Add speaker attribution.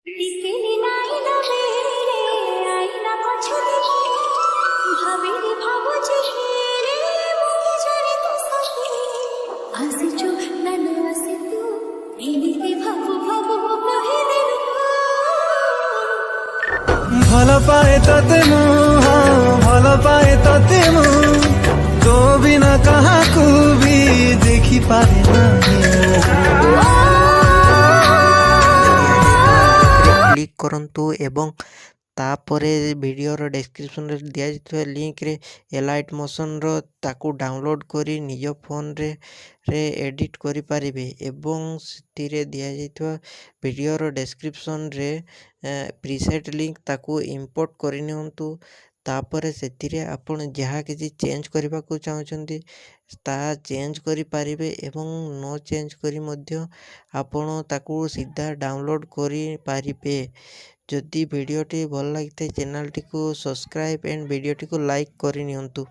Speaker 1: বিকেলে নাইলা বেড়ে আইলা পছন্দ ভাবিনি ভাবুছি হেরে মুখে জানি তো সাথে আসিছো নানু আসি তু এনিতে ভাবু ভাবু কহিলে
Speaker 2: ভাল পাଏ ତତେ ମୁଁ ହଁ ଭଲ ପାଏ ତତେ ମୁଁ ତୋ ବିନା କାହାକୁ ବି ଦେଖିପାରେ କ୍ଲିକ୍ କରନ୍ତୁ ଏବଂ ତାପରେ ଭିଡ଼ିଓର ଡେସ୍କ୍ରିପସନ୍ରେ ଦିଆଯାଇଥିବା ଲିଙ୍କରେ ଏଲାଇଟ୍ ମୋସନ୍ର ତାକୁ ଡାଉନଲୋଡ଼୍ କରି ନିଜ ଫୋନ୍ରେ ଏଡ଼ିଟ୍ କରିପାରିବେ ଏବଂ ସେଥିରେ ଦିଆଯାଇଥିବା ଭିଡ଼ିଓର ଡେସ୍କ୍ରିପସନ୍ରେ ପ୍ରିସେଟ୍ ଲିଙ୍କ ତାକୁ ଇମ୍ପୋର୍ଟ କରିନିଅନ୍ତୁ। ତାପରେ ସେଥିରେ ଆପଣ ଯାହା କିଛି ଚେଞ୍ଜ କରିବାକୁ ଚାହୁଁଛନ୍ତି ତାହା ଚେଞ୍ଜ କରିପାରିବେ ଏବଂ ନ ଚେଞ୍ଜ କରି ମଧ୍ୟ ଆପଣ ତାକୁ ସିଧା ଡାଉନଲୋଡ଼୍ କରିପାରିବେ। ଯଦି ଭିଡ଼ିଓଟି ଭଲ ଲାଗିଥାଏ ଚ୍ୟାନେଲଟିକୁ ସବସ୍କ୍ରାଇବ୍ ଏଣ୍ଡ ଭିଡ଼ିଓଟିକୁ ଲାଇକ୍ କରିନିଅନ୍ତୁ।